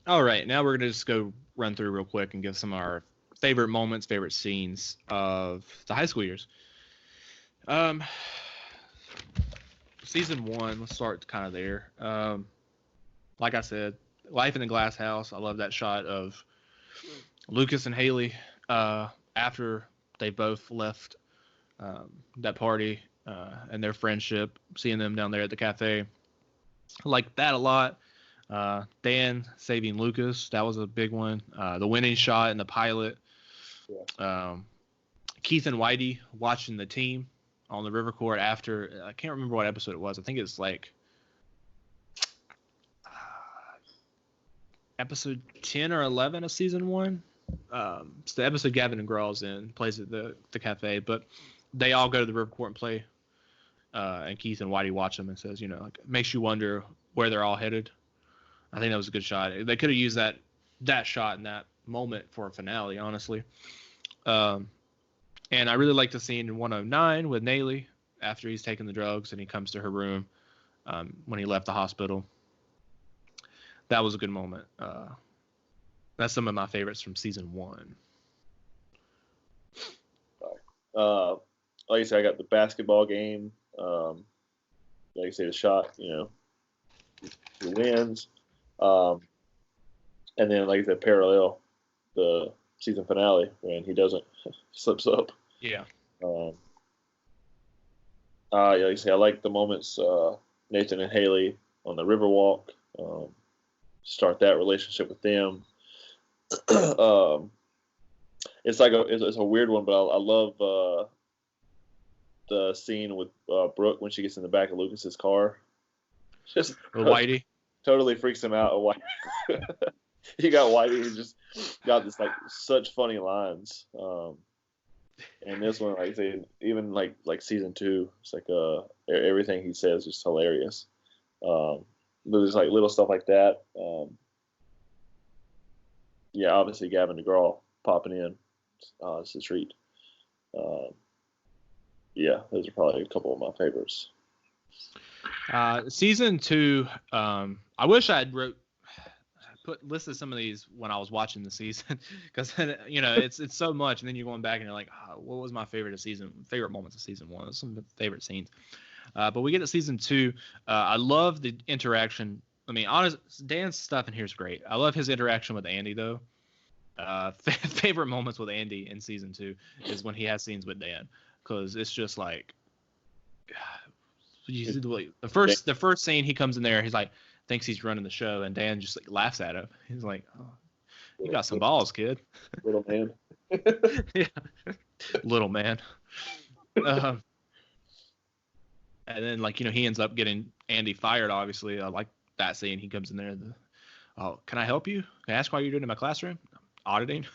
All right, now we're gonna just go run through real quick and give some of our favorite moments, favorite scenes of the high school years. Um, season 1. Let's start kind of there. Like I said, Life in the Glass House. I love that shot of Lucas and Haley after they both left that party and their friendship. Seeing them down there at the cafe, I like that a lot. Dan saving Lucas, that was a big one. The winning shot in the pilot. Yeah. Keith and Whitey watching the team on the river court after, I can't remember what episode it was. I think it's like episode 10 or 11 of season 1. It's the episode Gavin and Grawl's in, plays at the cafe, but they all go to the river court and play. And Keith and Whitey watch them and says, like, makes you wonder where they're all headed. I think that was a good shot. They could have used that shot in that moment for a finale, honestly. And I really like the scene in 109 with Naley after he's taken the drugs and he comes to her room when he left the hospital. That was a good moment. That's some of my favorites from season 1. Like I said, I got the basketball game. Like I say, the shot, he wins. And then, like I said, parallel, the season finale when he doesn't slips up. Yeah. Like I say, I like the moments Nathan and Haley on the Riverwalk. Start that relationship with them. It's like it's a weird one, but I love the scene with Brooke when she gets in the back of Lucas's car. Just Whitey totally freaks him out. You got Whitey who just got this like such funny lines. And this one, like I say, even like season 2, it's like everything he says is hilarious. There's like little stuff like that. Yeah, obviously Gavin DeGraw popping in. It's a treat. Yeah, those are probably a couple of my favorites. Season 2, I wish I had listed some of these when I was watching the season, because it's so much, and then you're going back and you're like, what was my favorite moments of season 1? Some favorite scenes. But we get to season 2. I love the interaction. I mean, honest, Dan's stuff in here is great. I love his interaction with Andy, though. Favorite moments with Andy in season 2 is when he has scenes with Dan, because it's just like, the first scene he comes in there, he's like, thinks he's running the show, and Dan just like laughs at him. He's like, "Oh, you got some balls, kid." Little man. Yeah, little man. And then he ends up getting Andy fired. Obviously, I like that scene. He comes in there. Oh, can I help you? Can I ask why you're doing in my classroom? Auditing.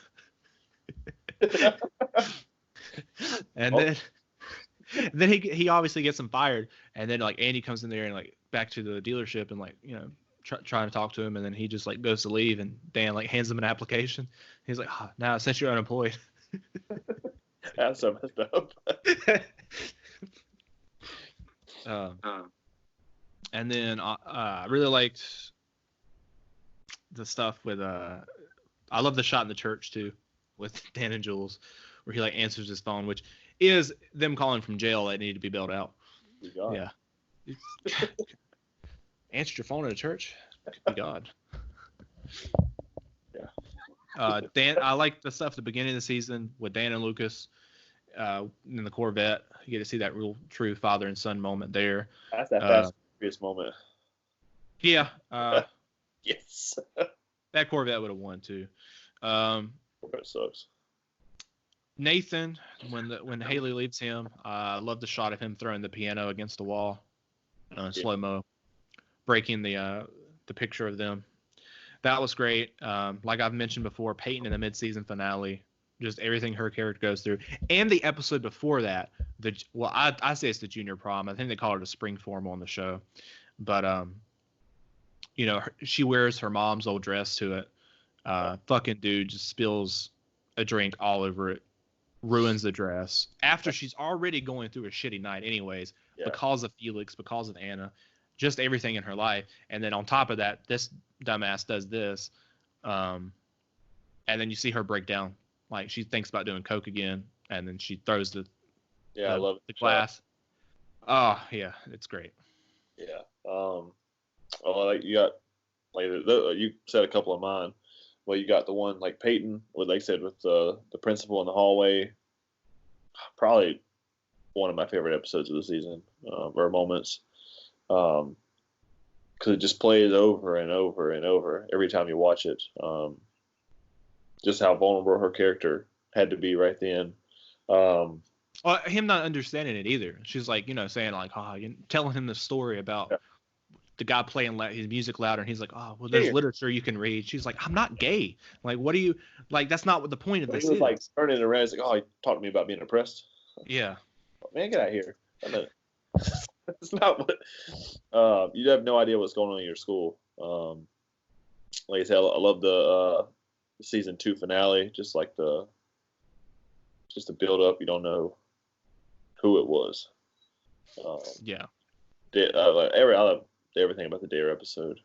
And then he obviously gets him fired, and then Andy comes in there and back to the dealership and trying to talk to him, and then he just goes to leave, and Dan hands him an application. He's like, now since you're unemployed. That's so messed up. And then I really liked the stuff with I love the shot in the church too with Dan and Jules, where he answers his phone, which is them calling from jail that need to be bailed out. Yeah. Answered your phone at a church? Could be God. Yeah. Dan, I like the stuff at the beginning of the season with Dan and Lucas in the Corvette. You get to see that real true father and son moment there. That's that Fast and Furious moment. Yeah. Yes. That Corvette would have won too. Corvette sucks. Nathan, when Haley leaves him, I love the shot of him throwing the piano against the wall, slow mo, breaking the picture of them. That was great. Like I've mentioned before, Peyton in the mid-season finale, just everything her character goes through, and the episode before that. I say it's the junior prom. I think they call it a spring formal on the show, but she wears her mom's old dress to it. Fucking dude just spills a drink all over it. Ruins the dress after she's already going through a shitty night anyways, because of Felix, because of Anna, just everything in her life. And then on top of that, this dumbass does this. And then you see her break down. Like, she thinks about doing coke again, and then she throws I love the glass. Oh, yeah, it's great. Yeah. Like you got, like you said a couple of mine. Well, you got the one like Peyton, what they said with the principal in the hallway. Probably one of my favorite episodes of the season, or moments, because it just plays over and over and over every time you watch it. Just how vulnerable her character had to be right then. Well, him not understanding it either. She's like, saying like, telling him the story about the guy playing his music louder, and he's like, oh, well, there's literature you can read. She's like, I'm not gay. Like, what do you like? That's not what the point of this is. Like turning it around, it's like, oh, he talked to me about being oppressed. Yeah. Man, get out of here. It's not what. You have no idea what's going on in your school. Like I said, I love the season 2 finale. Just the build up. You don't know who it was. Yeah. I love everything about the Dare episode.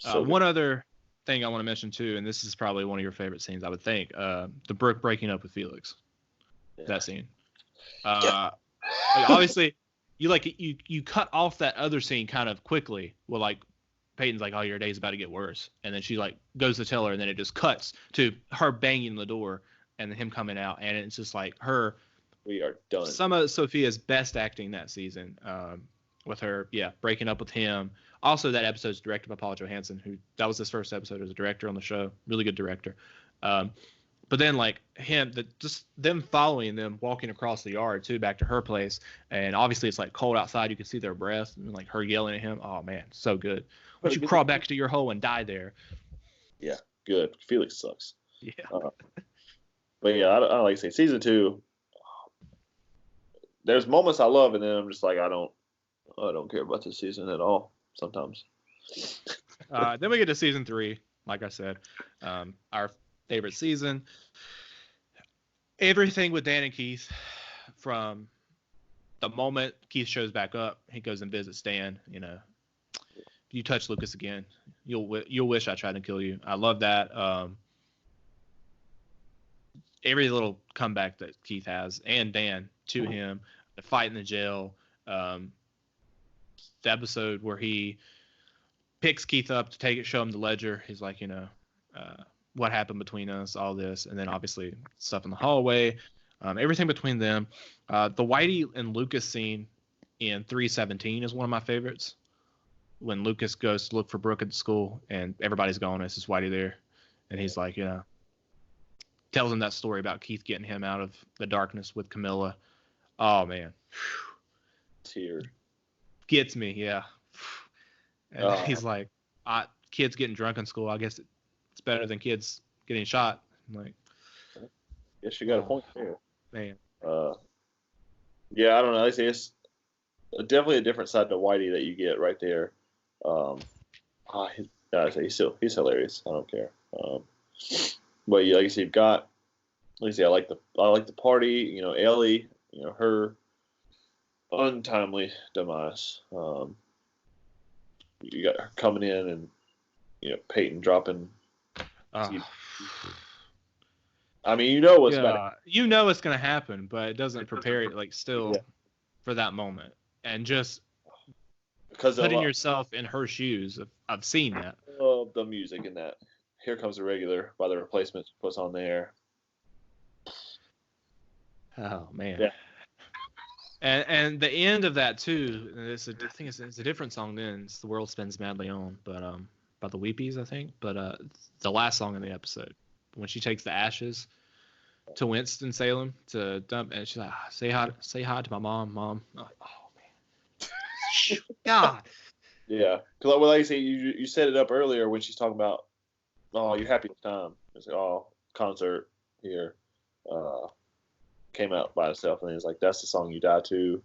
One other thing I want to mention too, and this is probably one of your favorite scenes, I would think, the Brooke breaking up with Felix. Yeah. That scene. Like obviously, you cut off that other scene kind of quickly. Well, like Peyton's like, "Oh, your day's about to get worse," and then she like goes to tell her, and then it just cuts to her banging the door and him coming out, and it's just like her. We are done. Some of Sophia's best acting that season, with her, breaking up with him. Also, that episode's directed by Paul Johansson, that was his first episode as a director on the show. Really good director. But then like just them following them, walking across the yard too, back to her place, and obviously it's like cold outside. You can see their breath, and like her yelling at him. Oh man, so good. Why don't you crawl back to your hole and die there? Yeah, good. Felix sucks. Yeah. But yeah, I like I say, season 2. There's moments I love, and then I'm just like, I don't care about this season at all. Sometimes. Then we get to season 3. Like I said, our favorite season. Everything with Dan and Keith, from the moment Keith shows back up, he goes and visits Dan. If you touch Lucas again, you'll wish I tried to kill you. I love that. Every little comeback that Keith has and Dan to him, the fight in the jail, the episode where he picks Keith up to show him the ledger. He's like, what happened between us, all this, and then obviously stuff in the hallway, everything between them. The Whitey and Lucas scene in 317 is one of my favorites. When Lucas goes to look for Brooke at the school and everybody's gone, it's just Whitey there, and he's like, tells him that story about Keith getting him out of the darkness with Camilla. Oh man, tear gets me, yeah. And he's like, kids getting drunk in school, I guess it's better than kids getting shot. I'm like, guess you got a point there, man. Yeah, I don't know. I say it's definitely a different side to Whitey that you get right there. He's hilarious. I don't care. But yeah, like you say, you've got. Like I say, I like the party. Ellie. Her untimely demise. You got her coming in, and Peyton dropping. I mean, what's about. It's going to happen, but it doesn't prepare you for that moment, and just because putting yourself in her shoes. I've seen that. Love the music in that. Here Comes the Regular by The Replacements puts on there. Oh man. Yeah. And the end of that too. I think it's a different song then. It's The World Spins Madly On, but by the Weepies, I think. But the last song in the episode, when she takes the ashes to Winston-Salem to dump, and she's like, say hi to my mom. Oh man. God. Yeah, because like I say, you set it up earlier when she's talking about, oh, you're happy with time. It's like, oh, concert here, came out by itself, and it's like, that's the song you die to.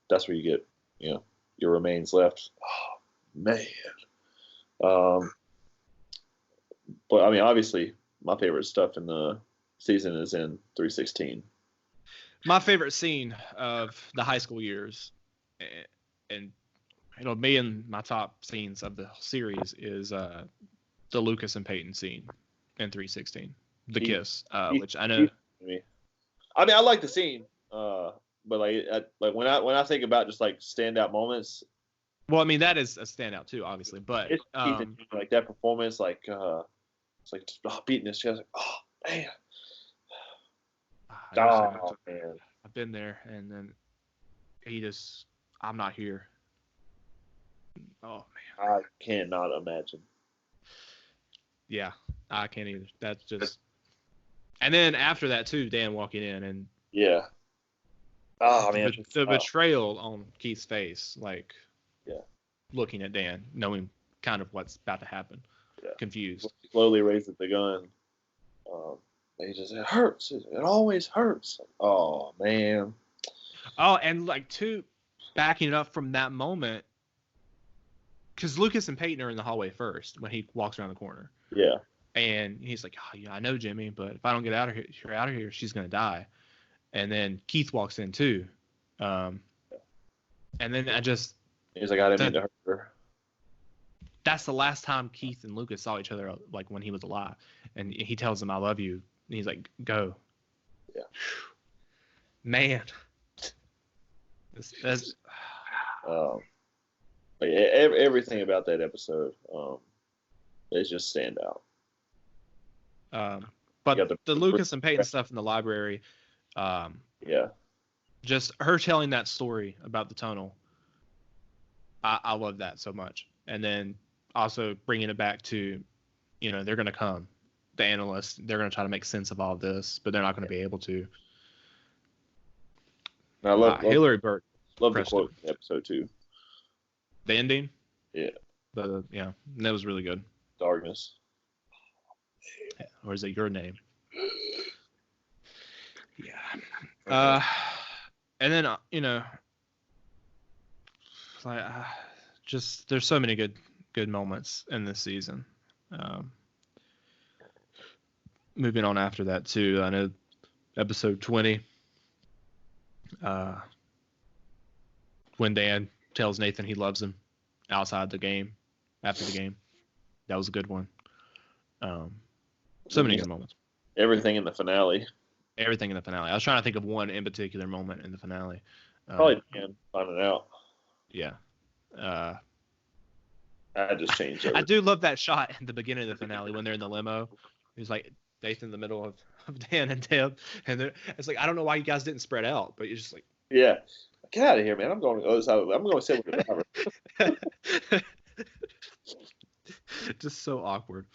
That's where you get, your remains left. Oh man. But I mean, obviously, my favorite stuff in the season is in 316. My favorite scene of the high school years, and it'll be in my top scenes of the series is the Lucas and Peyton scene in 316, the kiss, which I know. I mean, I like the scene, but like when I think about just like standout moments. Well, I mean that is a standout too, obviously, but it's like that performance, like it's like just, beating his chest, like, oh man, man, I've been there, and then he just, I'm not here. Oh man, I cannot imagine. Yeah, I can't either. That's just, and then after that too, Dan walking in and yeah, oh man, the betrayal on Keith's face, like yeah, looking at Dan, knowing kind of what's about to happen, confused. Slowly raises the gun. He just, it hurts. It always hurts. Oh man. Oh, and like backing it up from that moment, because Lucas and Peyton are in the hallway first when he walks around the corner. Yeah. And he's like, oh, yeah, I know Jimmy, but if I don't get out of here, she's gonna die. And then Keith walks in too. And then he's like, I didn't mean to hurt her. That's the last time Keith and Lucas saw each other, like when he was alive. And he tells him, I love you. And he's like, go. Yeah. Man. That's everything about that episode is just stand out. But the Lucas and Peyton stuff in the library, just her telling that story about the tunnel, I love that so much. And then also bringing it back to, they're going to come, the analysts, they're going to try to make sense of all of this, but they're not going to be able to. I love Hillary Burton. Love the quote in episode 2. The ending? Yeah. That was really good. Darkness. Yeah. Or is it your name? Yeah. And then, like, just there's so many good moments in this season. Moving on after that too, I know episode 20. When Dan tells Nathan he loves him outside the game, after the game, that was a good one. So many good moments. Everything in the finale. I was trying to think of one in particular moment in the finale. Probably Dan finding out. Yeah. I just changed everything. I do love that shot in the beginning of the finale when they're in the limo. He's like Nathan in the middle of Dan and Deb, and it's like, I don't know why you guys didn't spread out, but you're just like, yeah, get out of here, man. I'm going to the other side. I'm going to sit with the driver. Just so awkward.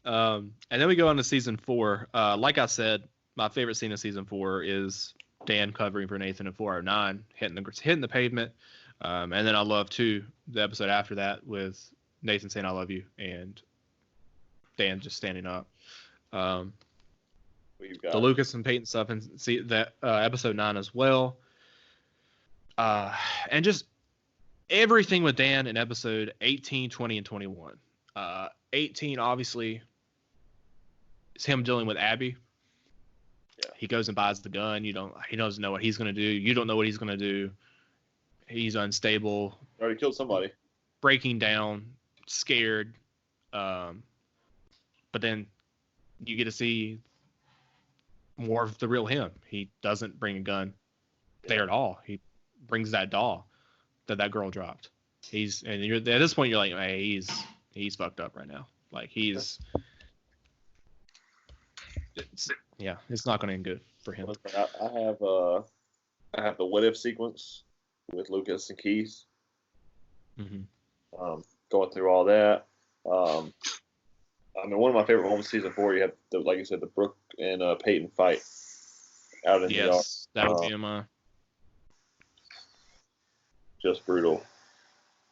And then we go on to season 4. Like I said, my favorite scene of season 4 is Dan covering for Nathan in 409, hitting the pavement. And then I love too the episode after that with Nathan saying I love you and Dan just standing up. The Lucas and Peyton stuff, and see that episode 9 as well. And just everything with Dan in episode 18, 20, and 21. 18 obviously is him dealing with Abby. Yeah. He goes and buys the gun. He doesn't know what he's gonna do. You don't know what he's gonna do. He's unstable. Already killed somebody. Breaking down, scared. But then you get to see more of the real him. He doesn't bring a gun there at all. He brings that doll that girl dropped. You're at this point you're like, hey, he's fucked up right now. Like it's not going to end good for him. I have the what if sequence with Lucas and Keith. Mm-hmm. Going through all that. I mean, one of my favorite moments in season 4, you have like you said, the Brooke and Peyton fight out in the yard. Yes, that would be my. Just brutal.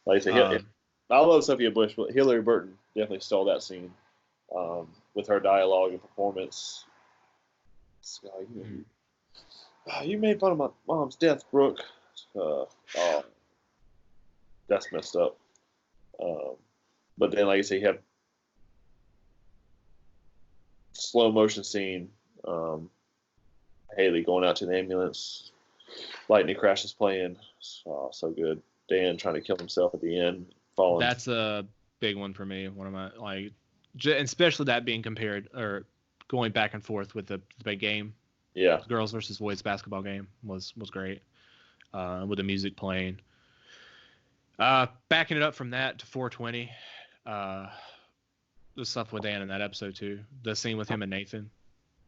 Like I said, I love Sophia Bush, but Hillary Burton definitely stole that scene with her dialogue and performance. You made fun of my mom's death, Brooke. That's messed up. But then, like I say, you have slow motion scene. Haley going out to the ambulance. Lightning Crash is playing. So good. Dan trying to kill himself at the end, falling. That's a big one for me. One of my especially that being compared or going back and forth with the big game. Yeah. The girls versus boys basketball game was great. With the music playing. Backing it up from that to 420. The stuff with Dan in that episode too. The scene with him and Nathan.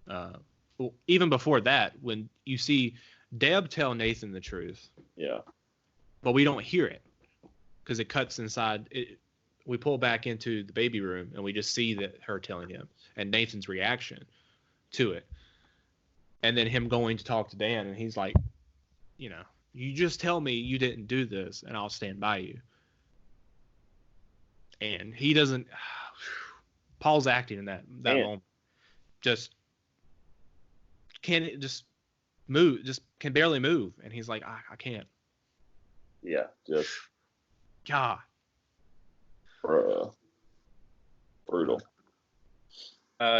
Well, even before that, when you see Deb tell Nathan the truth. Yeah. But we don't hear it because it cuts inside. We pull back into the baby room and we just see that her telling him and Nathan's reaction to it. And then him going to talk to Dan and he's like, you know, you just tell me you didn't do this and I'll stand by you. And he doesn't. Paul's acting in that moment. Just can't just move. Just can barely move. And he's like, I can't. Yeah, just. God. Brutal.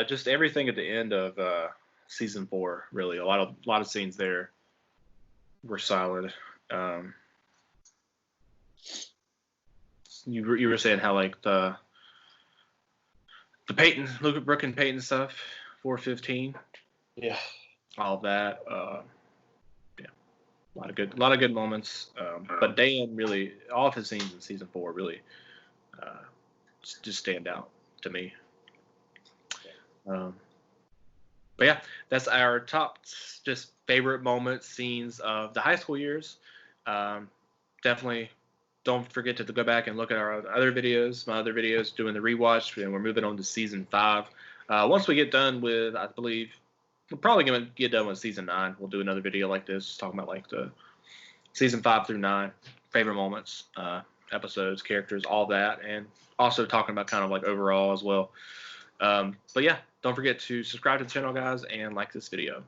Just everything at the end of season 4, really. A lot of scenes there were solid. You were saying how like the Peyton, Luke Brooke and Peyton stuff, 415. Yeah. All of that. Yeah. A lot of good moments. But Dan really, all of his scenes in season 4 really just stand out to me. But yeah, that's our top just favorite moments, scenes of the high school years. Definitely don't forget to go back and look at our other videos, my other videos doing the rewatch, and we're moving on to season 5. Once we get done with, I believe, we're probably going to get done with season 9. We'll do another video like this, talking about like the season 5 through 9, favorite moments, episodes, characters, all that, and also talking about kind of like overall as well. But yeah, don't forget to subscribe to the channel, guys, and like this video.